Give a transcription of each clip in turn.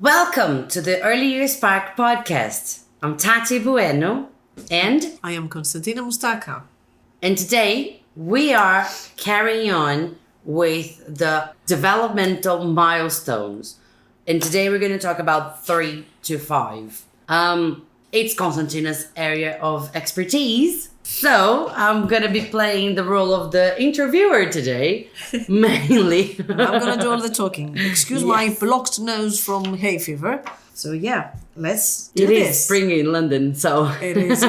Welcome to the Early Years Spark podcast. I'm Tati Bueno and I am Konstantina Mustaka. And today we are carrying on with the developmental milestones. And today we're going to talk about 3 to 5. It's Konstantina's area of expertise. So I'm going to be playing the role of the interviewer today, mainly. I'm going to do all the talking. Excuse my blocked nose from hay fever. So yeah, let's do this. It is spring in London, so... It is.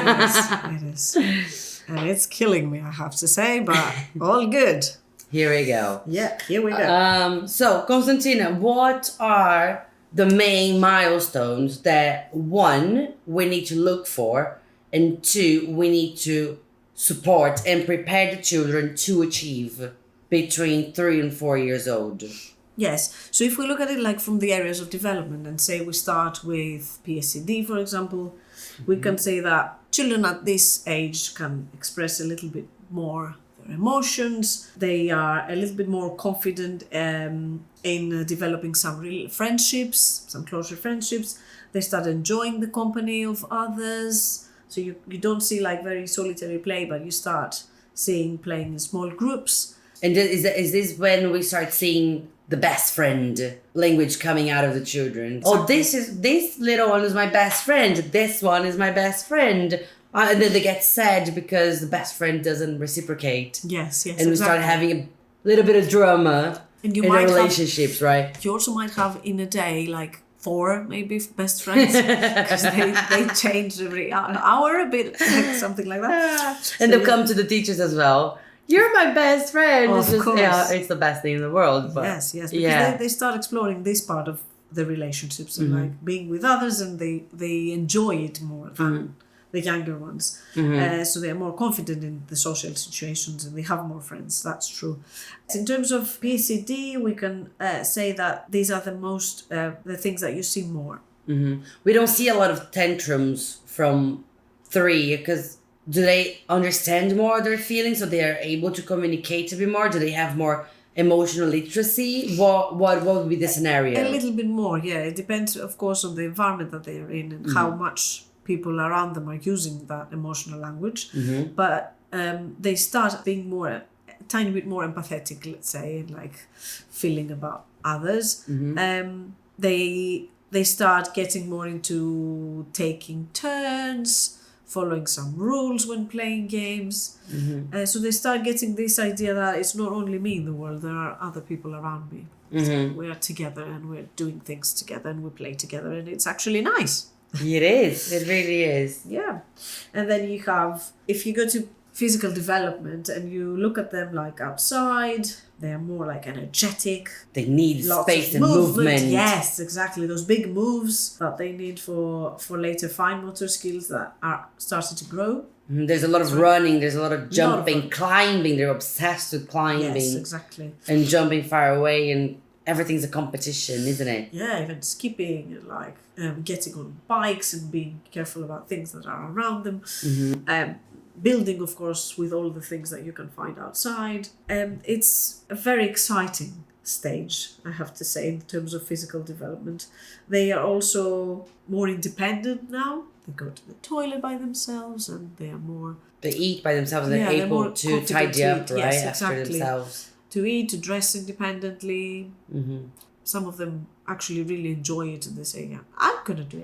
And it's killing me, I have to say, but all good. Here we go. Yeah, here we go. So, Konstantina, what are the main milestones that, 1, we need to look for, and 2, we need to support and prepare the children to achieve between 3 and 4 years old? Yes. So if we look at it like from the areas of development and say we start with PSCD, for example, we can say that children at this age can express a little bit more their emotions. They are a little bit more confident in developing some real friendships, some closer friendships. They start enjoying the company of others. So you don't see like very solitary play, but you start seeing playing in small groups. And is this when we start seeing the best friend language coming out of the children? Exactly. Oh, this little one is my best friend. This one is my best friend. And then they get sad because the best friend doesn't reciprocate. Yes, And we start having a little bit of drama in our relationships, right? You also might have in a day like 4 maybe best friends because they change every hour a bit, like something like that. And they'll come to the teachers as well. You're my best friend. Of course. Yeah, it's the best thing in the world. But yes, because they start exploring this part of the relationships and like being with others, and they enjoy it more than the younger ones. So they're more confident in the social situations and they have more friends. That's true. In terms of PCD, we can say that these are the things that you see more. We don't see a lot of tantrums from 3 because do they understand more their feelings so they are able to communicate a bit more? Do they have more emotional literacy? What would be the scenario? A little bit more, yeah. It depends, of course, on the environment that they are in and how much people around them are using that emotional language. But they start being a tiny bit more empathetic, let's say, and like feeling about others. They start getting more into taking turns, following some rules when playing games. So they start getting this idea that it's not only me in the world, there are other people around me. So we are together and we're doing things together and we play together and it's actually nice. It is. It really is. Yeah. And then you have, if you go to physical development and you look at them like outside, they're more like energetic. They need space and movement. Yes, exactly. Those big moves that they need for later fine motor skills that are starting to grow. There's a lot of running, there's a lot of jumping, climbing. They're obsessed with climbing. Yes, exactly. And jumping far away, and everything's a competition, isn't it? Yeah, even skipping and like getting on bikes and being careful about things that are around them. Building, of course, with all the things that you can find outside. It's a very exciting stage, I have to say, in terms of physical development. They are also more independent now. They go to the toilet by themselves and they are more... They eat by themselves and they're able to tidy up, right, after themselves. To eat, to dress independently. Some of them actually really enjoy it and they say, yeah, I'm going to do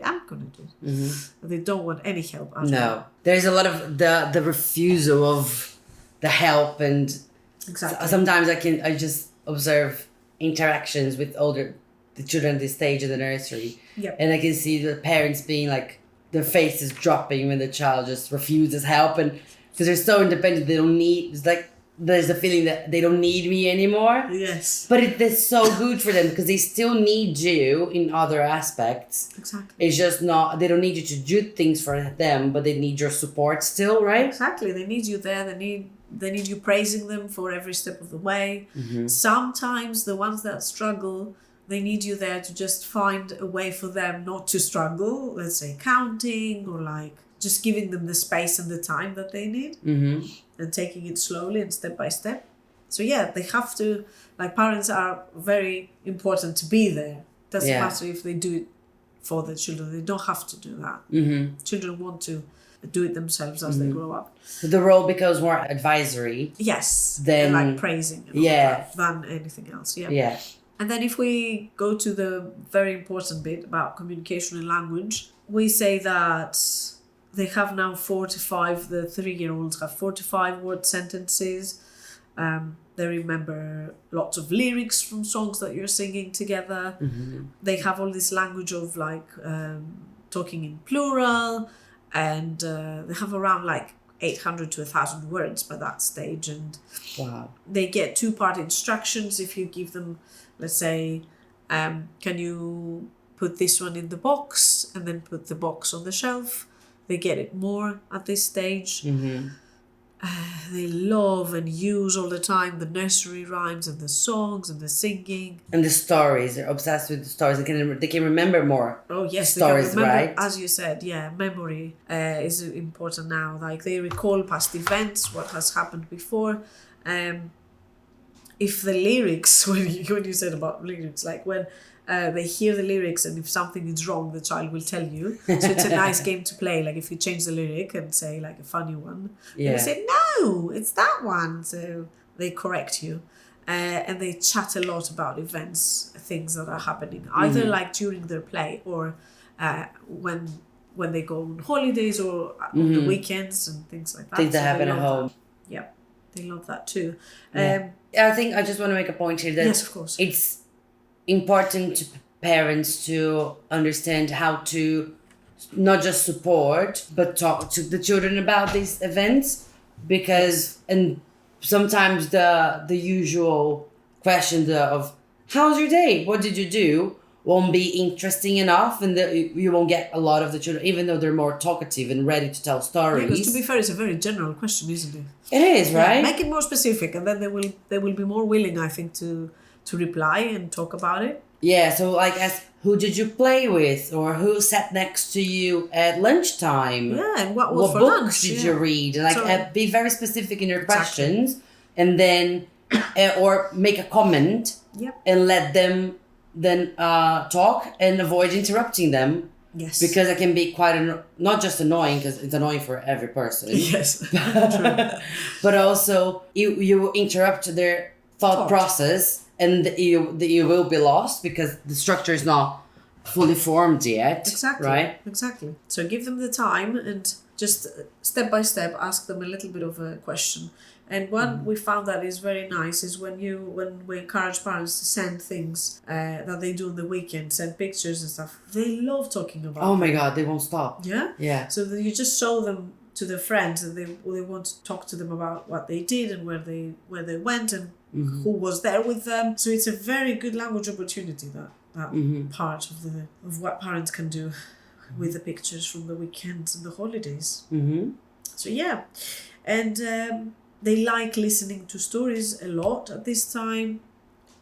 it. They don't want any help. No. There's a lot of the refusal of the help, and sometimes I just observe interactions with the children at this stage of the nursery. And I can see the parents being like, their face is dropping when the child just refuses help, and because they're so independent, they don't need, it's like, there's a feeling that they don't need me anymore. Yes. But it's so good for them because they still need you in other aspects. Exactly. It's just not, they don't need you to do things for them, but they need your support still, right? Exactly. They need you there. They need you praising them for every step of the way. Sometimes the ones that struggle, they need you there to just find a way for them not to struggle. Let's say counting or like just giving them the space and the time that they need. And taking it slowly and step by step. So yeah, they have to, like, parents are very important to be there. Doesn't matter if they do it for the children. They don't have to do that. Children want to do it themselves as they grow up. So the role becomes more advisory. Yes, Than like praising and all that, than anything else. Yeah. And then if we go to the very important bit about communication and language, we say that they have now 45, the 3-year-olds have 45 word sentences. They remember lots of lyrics from songs that you're singing together. They have all this language of like talking in plural, and they have around like 800 to 1,000 words by that stage. And they get 2-part instructions. If you give them, let's say, can you put this one in the box and then put the box on the shelf? They get it more at this stage. They love and use all the time the nursery rhymes and the songs and the singing. And the stories. They're obsessed with the stories. They can remember more. Oh, yes. Stories, they can remember, right? As you said, memory is important now. Like they recall past events, what has happened before. If the lyrics, when you said about lyrics, like when they hear the lyrics and if something is wrong, the child will tell you. So it's a nice game to play. Like if you change the lyric and say like a funny one, they say, no, it's that one. So they correct you. And they chat a lot about events, things that are happening, either like during their play or when they go on holidays or on the weekends and things like that. Things that happen at home. That. Yeah, they love that too. I think I just want to make a point here that yes, of course. It's important to parents to understand how to not just support but talk to the children about these events, because and sometimes the usual question of how's your day, what did you do, won't be interesting enough, and you won't get a lot of the children, even though they're more talkative and ready to tell stories. Because to be fair, it's a very general question, isn't it? It is, right? Make it more specific, and then they will be more willing, I think, to reply and talk about it. Yeah, so like who did you play with, or who sat next to you at lunchtime? Yeah, and what was for books lunch? Did you read? Like be very specific in your questions, and then or make a comment and let them then talk and avoid interrupting them. Yes. Because it can be quite not just annoying, because it's annoying for every person. Yes. But also you interrupt their thought process, and you will be lost because the structure is not fully formed yet. Exactly. Right? Exactly. So give them the time and just step by step ask them a little bit of a question. And one we found that is very nice is when we encourage parents to send things that they do on the weekend, send pictures and stuff. They love talking about. Oh my God, they won't stop. Yeah. Yeah. So that you just show them to their friends, and they want to talk to them about what they did and where they went and who was there with them. So it's a very good language opportunity, that part of what parents can do with the pictures from the weekends and the holidays. So yeah, and they like listening to stories a lot at this time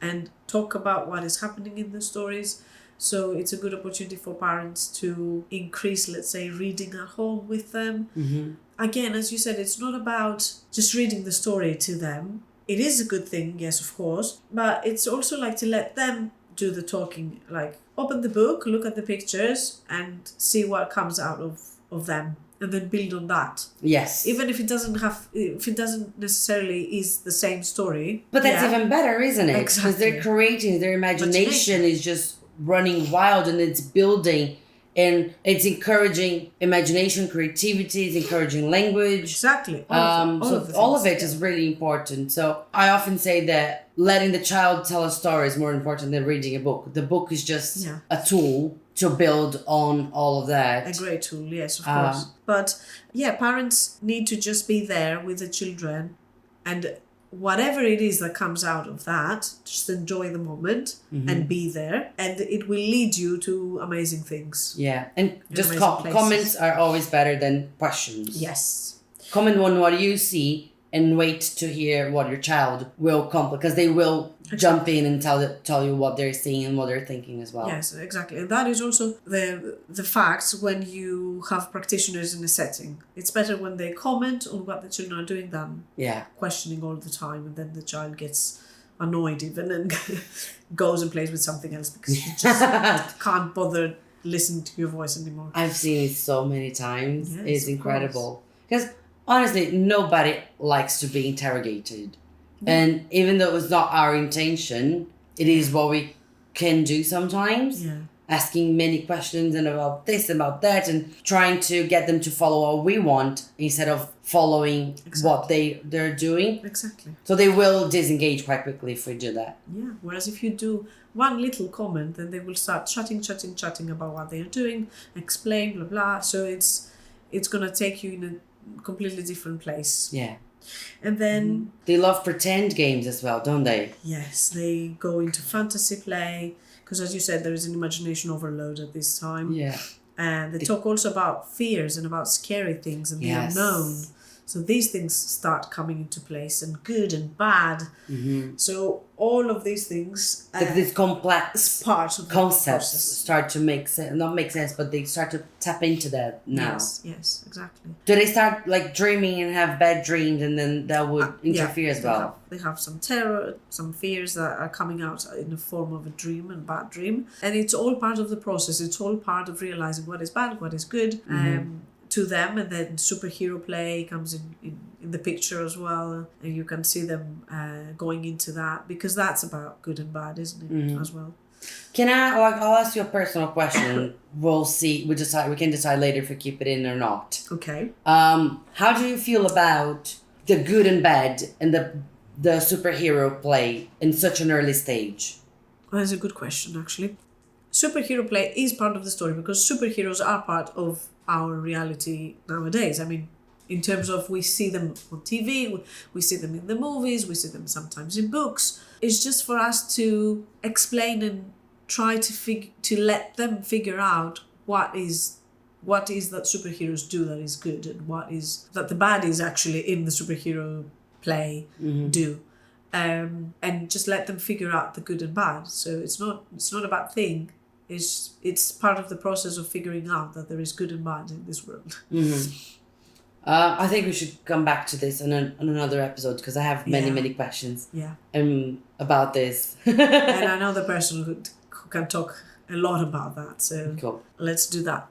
and talk about what is happening in the stories. So it's a good opportunity for parents to increase, let's say, reading at home with them. Again, as you said, it's not about just reading the story to them. It is a good thing, yes, of course, but it's also like to let them do the talking, like open the book, look at the pictures and see what comes out of them, and then build on that. Yes. Even if it doesn't necessarily is the same story. But that's even better, isn't it? Exactly. Because they're creating, their imagination is just running wild, and it's building, and it's encouraging imagination, creativity, it's encouraging language. Exactly. All of it is really important. So I often say that letting the child tell a story is more important than reading a book. The book is just a tool to build on all of that. A great tool, yes, of course. But yeah, parents need to just be there with the children, and whatever it is that comes out of that, just enjoy the moment and be there, and it will lead you to amazing things. Yeah, and just comments are always better than questions. Yes. Comment on what you see and wait to hear what your child will comment, because they will jump in and tell you what they're seeing and what they're thinking as well. Yes, exactly. And that is also the fact when you have practitioners in a setting. It's better when they comment on what the children are doing than questioning all the time, and then the child gets annoyed even and goes and plays with something else because he just can't bother listen to your voice anymore. I've seen it so many times. Yes, It's of incredible. Because honestly, nobody likes to be interrogated. And even though it's not our intention, it is what we can do sometimes. Yeah. Asking many questions and about this, about that, and trying to get them to follow what we want instead of following what they're doing. Exactly. So they will disengage quite quickly if we do that. Yeah. Whereas if you do one little comment, then they will start chatting about what they're doing, explain, blah, blah. So it's going to take you in a completely different place. Yeah. And then... They love pretend games as well, don't they? Yes, they go into fantasy play. Because as you said, there is an imagination overload at this time. Yeah. And they talk also about fears and about scary things and the unknown. So these things start coming into place, and good and bad. Mm-hmm. So all of these things... these complex part of concepts start to make sense, not make sense, but they start to tap into that now. Yes, exactly. Do they start like dreaming and have bad dreams, and then that would interfere as well? They have some terror, some fears that are coming out in the form of a dream and bad dream. And it's all part of the process. It's all part of realizing what is bad, what is good. To them, and then superhero play comes in the picture as well, and you can see them going into that, because that's about good and bad, isn't it, as well. I'll ask you a personal question. We'll see. We can decide later if we keep it in or not. Okay. How do you feel about the good and bad and the superhero play in such an early stage? Well, that's a good question, actually. Superhero play is part of the story because superheroes are part of our reality nowadays. I mean, in terms of we see them on TV, we see them in the movies, we see them sometimes in books. It's just for us to explain and try to let them figure out what is that superheroes do that is good, and what is that the baddies actually in the superhero play do. And just let them figure out the good and bad. So it's not a bad thing. It's part of the process of figuring out that there is good and bad in this world. Mm-hmm. I think we should come back to this on another episode, because I have many questions about this. And I know the person who can talk a lot about that. So cool. Let's do that.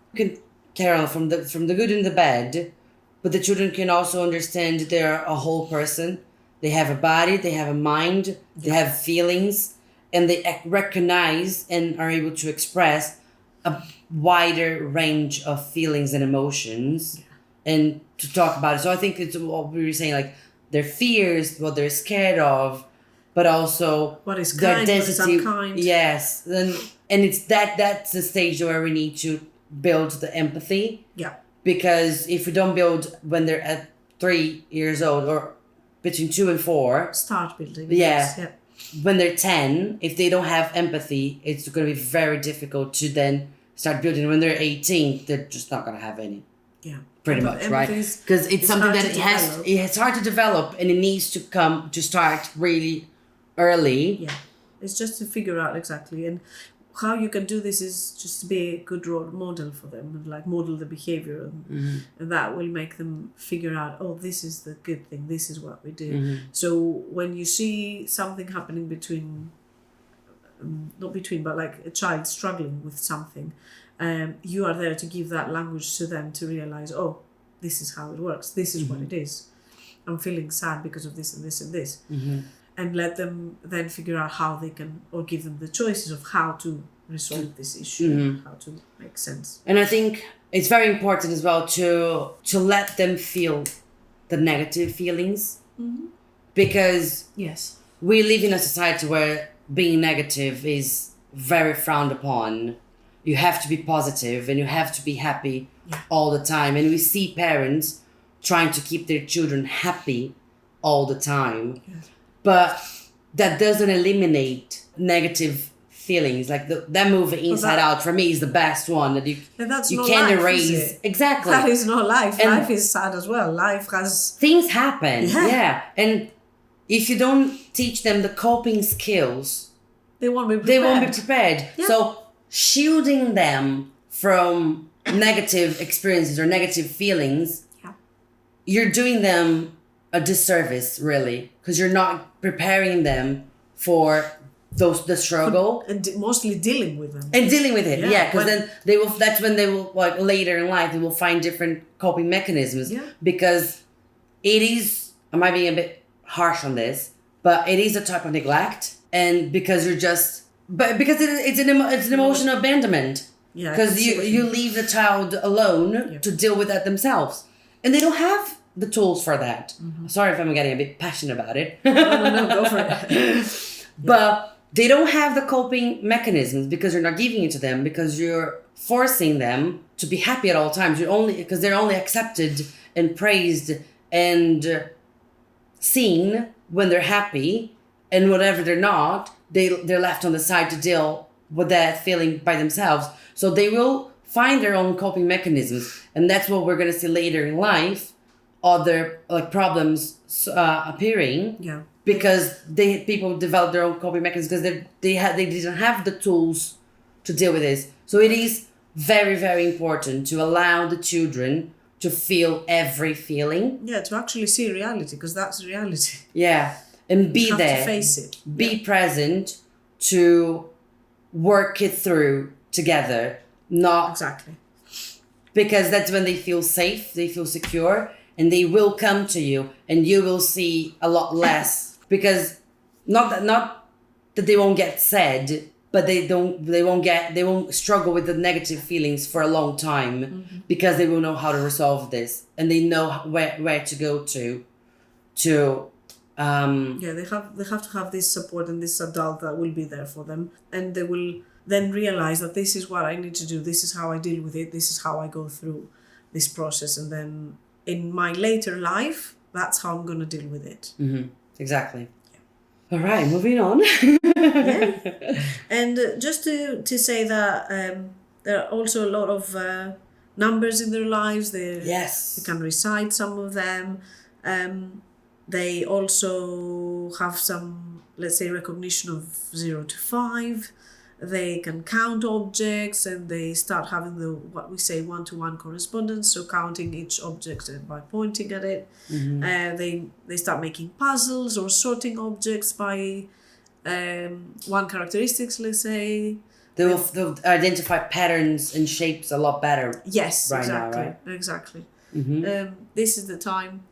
Carol, from the good and the bad, but the children can also understand they're a whole person. They have a body, they have a mind, they have feelings. And they recognize and are able to express a wider range of feelings and emotions, and to talk about it. So I think it's what we were saying, like their fears, what they're scared of, but also what is kind, what is unkind. Yes, and it's that's the stage where we need to build the empathy. Yeah. Because if we don't build when they're at 3 years old, or between 2 and 4, start building. Yeah. Yes, when they're 10, if they don't have empathy, it's going to be very difficult to then start building. When they're 18, they're just not going to have any. Yeah. Pretty much, right? Because it's something that it's hard to develop, and it needs to start really early. Yeah. It's just to figure out exactly. And how you can do this is just to be a good role model for them, and like model the behavior, and that will make them figure out, oh, this is the good thing, this is what we do. So when you see something happening but like a child struggling with something, you are there to give that language to them to realize, oh, this is how it works, this is what it is. I'm feeling sad because of this and this and this. And let them then figure out how they can, or give them the choices of how to resolve this issue, how to make sense. And I think it's very important as well to let them feel the negative feelings, because we live in a society where being negative is very frowned upon. You have to be positive and you have to be happy all the time. And we see parents trying to keep their children happy all the time. But that doesn't eliminate negative feelings. Like that movie Inside Out, for me, is the best one that you can erase. Exactly. That is not life. And life is sad as well. Life has... Things happen. Yeah. And if you don't teach them the coping skills, they won't be prepared. Yeah. So shielding them from negative experiences or negative feelings, you're doing them a disservice, really, because you're not preparing them for the struggle and mostly dealing with them and dealing with it. Yeah, because then they will. That's when they will, like, later in life, they will find different coping mechanisms. Yeah. Because it is. I might be a bit harsh on this, but it is a type of neglect, and because you're just. But because it's an emotional abandonment. Yeah. Because you leave the child alone to deal with that themselves, and they don't have the tools for that. Mm-hmm. Sorry if I'm getting a bit passionate about it. No, go for it. But they don't have the coping mechanisms because you're not giving it to them, because you're forcing them to be happy at all times. Because they're only accepted and praised and seen when they're happy, and whatever they're not, they're left on the side to deal with that feeling by themselves. So they will find their own coping mechanisms, and that's what we're going to see later in life. Other problems appearing. Yeah. Because people develop their own coping mechanisms because they didn't have the tools to deal with this. So it is very, very important to allow the children to feel every feeling. Yeah, to actually see reality, because that's reality. Yeah, and be there. To face it. Be present to work it through together. Not exactly. Because that's when they feel safe, they feel secure, and they will come to you, and you will see a lot less. Because not that they won't get sad, but they won't struggle with the negative feelings for a long time, because they will know how to resolve this, and they know where to go to. They have to have this support and this adult that will be there for them, and they will then realize that this is what I need to do, this is how I deal with it, this is how I go through this process, and then in my later life, that's how I'm going to deal with it. Mm-hmm. Exactly. Yeah. All right, moving on. Yeah. And just to say that there are also a lot of numbers in their lives. They can recite some of them. They also have some, let's say, recognition of 0 to 5. They can count objects, and they start having what we say one-to-one correspondence, so counting each object by pointing at it. Mm-hmm. They start making puzzles or sorting objects by one characteristics, let's say. They'll identify patterns and shapes a lot better. Yes, right exactly, now, right? Exactly. Mm-hmm. This is the time.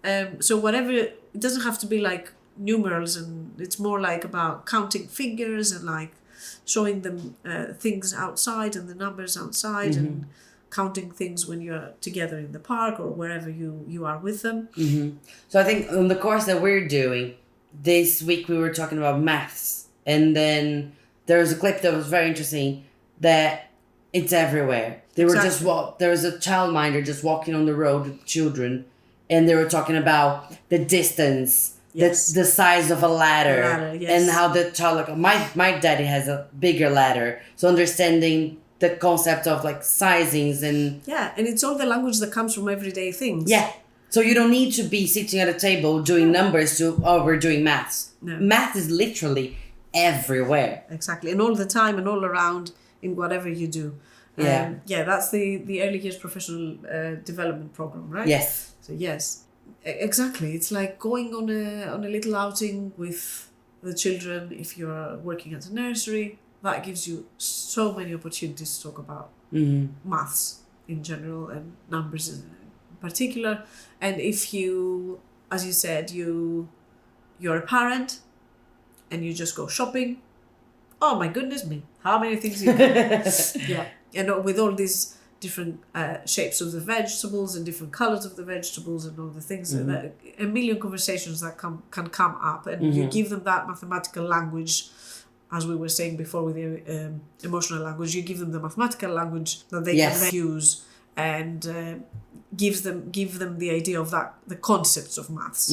So whatever, it doesn't have to be like numerals, and it's more like about counting figures and like showing them things outside and the numbers outside, mm-hmm. and counting things when you're together in the park or wherever you are with them. Mm-hmm. So I think on the course that we're doing, this week we were talking about maths, and then there was a clip that was very interesting that it's everywhere. There was a childminder just walking on the road with children, and they were talking about the distance. Yes. The size of a ladder, yes. And how the child, my daddy has a bigger ladder, so understanding the concept of like sizings and it's all the language that comes from everyday things. Yeah, so you don't need to be sitting at a table doing numbers we're doing maths. No. Math is literally everywhere. Exactly, and all the time and all around in whatever you do. That's the early years professional development program, right? Yes. So yes. Exactly. It's like going on a little outing with the children. If you're working at a nursery, that gives you so many opportunities to talk about maths in general and numbers in particular. And if you, as you said, you're a parent and you just go shopping, oh my goodness me, how many things you can. Yeah. And with all these different shapes of the vegetables and different colors of the vegetables and all the things, that a million conversations that can come up, and you give them that mathematical language, as we were saying before with the emotional language. You give them the mathematical language that they can use, and give them the idea of that, the concepts of maths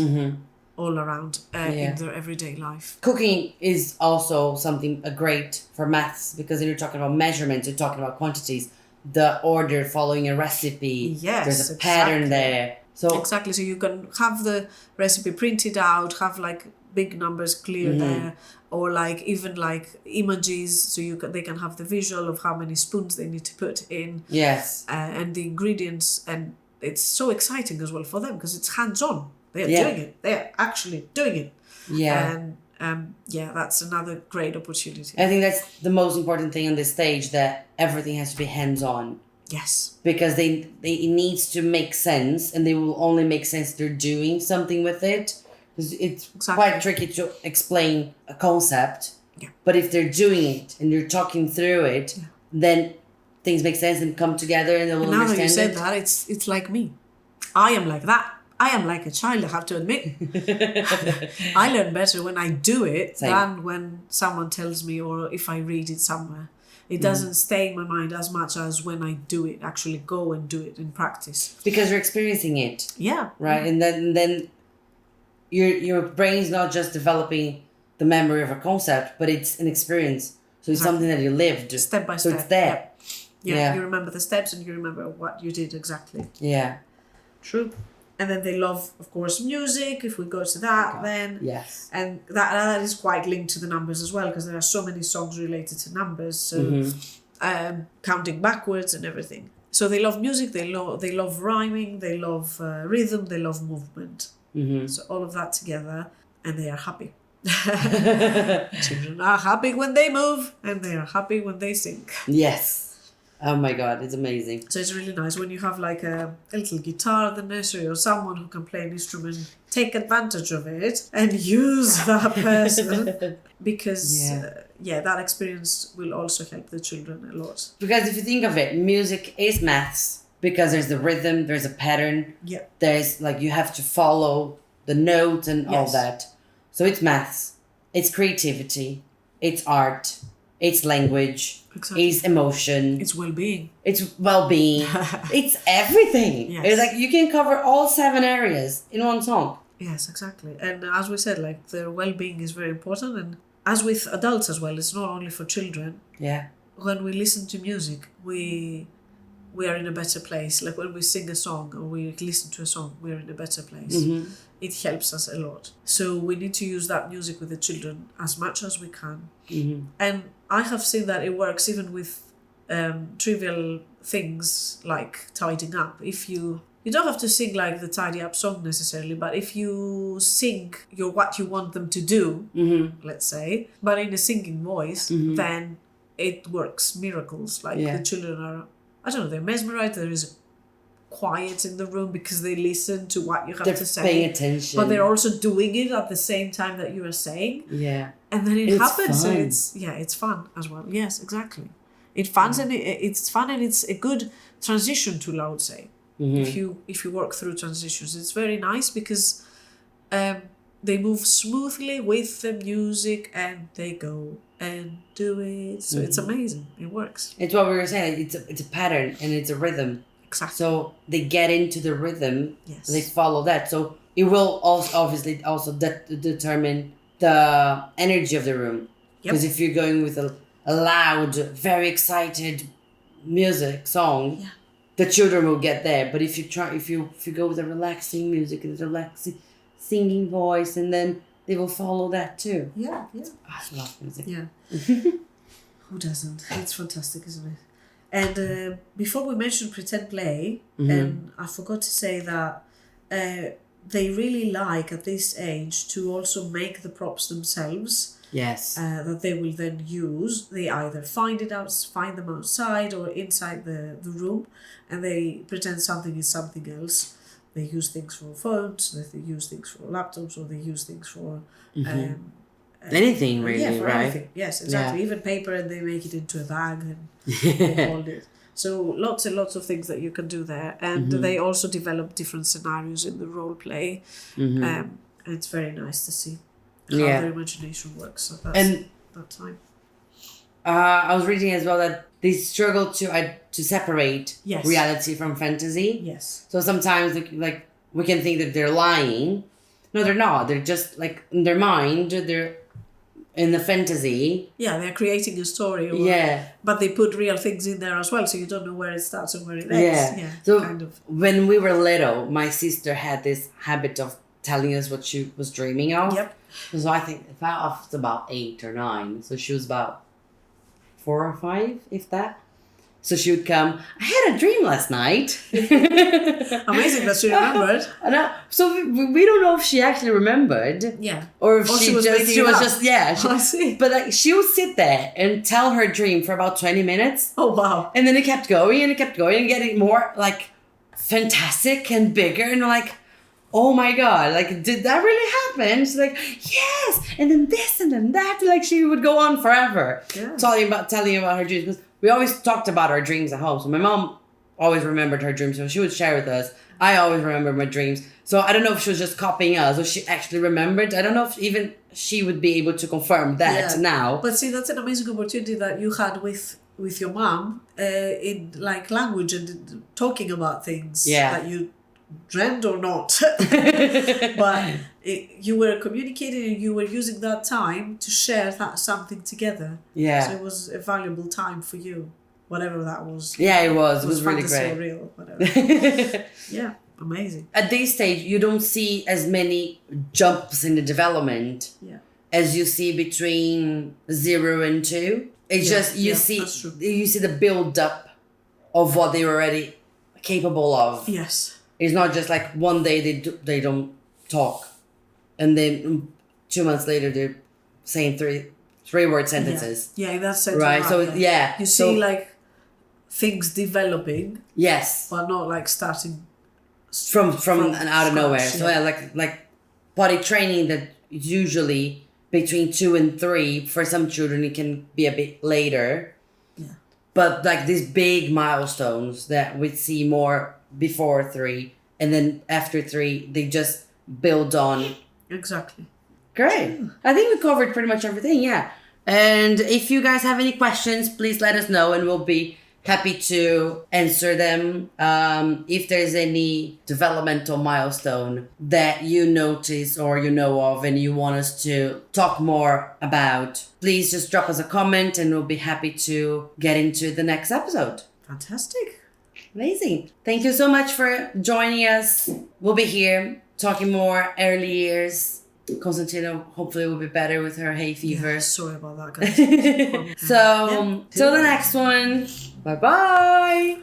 all around in their everyday life. Cooking is also something great for maths, because you're talking about measurements, you're talking about quantities, the order following a recipe. Yes, there's a pattern there. So exactly. So you can have the recipe printed out, have like big numbers clear there, or like even like images, so they can have the visual of how many spoons they need to put in. Yes. And the ingredients, and it's so exciting as well for them because it's hands-on. They are doing it. They are actually doing it. Yeah. That's another great opportunity. I think that's the most important thing on this stage, that everything has to be hands-on. Yes. Because it needs to make sense, and they will only make sense if they're doing something with it. Because it's quite tricky to explain a concept. Yeah. But if they're doing it and you're talking through it, then things make sense and come together, and they will understand it. Now that you said that, it's like me. I am like that. I am like a child, I have to admit. I learn better when I do it than when someone tells me, or if I read it somewhere. It doesn't stay in my mind as much as when I do it, actually go and do it in practice. Because you're experiencing it. Yeah. Right? And then your brain's not just developing the memory of a concept, but it's an experience. So it's something that you lived. Step by so step. So it's there. Yeah. You remember the steps and you remember what you did exactly. Yeah. True. And then they love, of course, music, if we go to that then. Yes. And that is quite linked to the numbers as well, because there are so many songs related to numbers, so counting backwards and everything. So they love music, they love rhyming, they love rhythm, they love movement. So all of that together, and they are happy. Children are happy when they move, and they are happy when they sing. Yes. Oh my God, it's amazing. So it's really nice when you have like a little guitar at the nursery, or someone who can play an instrument, take advantage of it and use that person, because that experience will also help the children a lot. Because if you think of it, music is maths, because there's the rhythm, there's a pattern. Yeah. There's like, you have to follow the note and all that. So it's maths, it's creativity, it's art, it's language. Exactly. It's emotion. It's well-being. It's well-being. It's everything. Yes. It's like you can cover all 7 areas in one song. Yes, exactly. And as we said, like, their well-being is very important. And as with adults as well, it's not only for children. Yeah. When we listen to music, we are in a better place. Like when we sing a song or we listen to a song, we're in a better place. It helps us a lot. So we need to use that music with the children as much as we can. And I have seen that it works even with trivial things like tidying up. If you don't have to sing like the tidy up song necessarily, but if you sing what you want them to do, let's say, but in a singing voice, then it works miracles. Like the children are, I don't know, they're mesmerized. There is quiet in the room because they listen to what you have to say. They're paying attention. But they're also doing it at the same time that you are saying. Yeah. And then it happens. Fun. So it's fun as well. Yes, exactly. It's fun and it's fun, and it's a good transition tool, I would say. If you work through transitions, it's very nice because they move smoothly with the music and they go and do it. So it's amazing. It works. It's what we were saying. It's a pattern and it's a rhythm. Exactly. So they get into the rhythm. Yes. They follow that. So it will also obviously also determine the energy of the room. Because if you're going with a loud, very excited music song, the children will get there. But if you go with a relaxing music and a relaxing singing voice, and then they will follow that too. Yeah. I love music. Yeah. Who doesn't? It's fantastic, isn't it? And before we mentioned pretend play, I forgot to say that they really like at this age to also make the props themselves. Yes. That they will then use. They either find them outside or inside the room, and they pretend something is something else. They use things for phones, they use things for laptops, or they use things for anything really, for right? Anything. Yes, exactly. Even paper, and they make it into a bag and they hold it. So lots and lots of things that you can do there. And they also develop different scenarios in the role play. And it's very nice to see how their imagination works at that time. I was reading as well that they struggle to separate reality from fantasy. Yes. So sometimes like we can think that they're lying. No, they're not. They're just like in their mind. They're in the fantasy. Yeah, they're creating a story. But they put real things in there as well, so you don't know where it starts and where it ends. Yeah. So kind of. When we were little, my sister had this habit of telling us what she was dreaming of. Yep. So I think I was about 8 or 9. So she was about 4 or 5, if that. So she would come, I had a dream last night. Amazing that she remembered. So we don't know if she actually remembered. Yeah. Or if she was just, I see. But like, she would sit there and tell her dream for about 20 minutes. Oh, wow. And then it kept going and getting more like fantastic and bigger. And like, oh my God, like, did that really happen? She's like, yes. And then this and then that. Like, she would go on forever. Yeah. Telling about her dreams. Because we always talked about our dreams at home. So my mom always remembered her dreams. So she would share with us. I always remember my dreams. So I don't know if she was just copying us or she actually remembered. I don't know if even she would be able to confirm that now. But see, that's an amazing opportunity that you had with your mom in like language and talking about things that you dreamt or not. But you were communicating and you were using that time to share something together. Yeah. So it was a valuable time for you, whatever that was. Yeah, it was. It was really fantasy great. Or real, whatever. Yeah, amazing. At this stage, you don't see as many jumps in the development as you see between 0 and 2. It's just you see the build up of what they're already capable of. Yes. It's not just like one day they don't talk, and then 2 months later they're saying three word sentences. Yeah, that's sense. Right. So you see like things developing. Yes. But not like starting from out of nowhere. Yeah. So like body training that usually between 2 and 3 for some children it can be a bit later. Yeah. But like these big milestones that we see more before 3 and then after 3 they just build on. Exactly. Great. I think we covered pretty much everything, yeah. And if you guys have any questions, please let us know and we'll be happy to answer them. If there's any developmental milestone that you notice or you know of and you want us to talk more about, please just drop us a comment and we'll be happy to get into the next episode. Fantastic. Amazing. Thank you so much for joining us. We'll be here talking more early years. Konstantina hopefully will be better with her hay fever. Yeah, sorry about that, guys. So, till the next one. Bye-bye.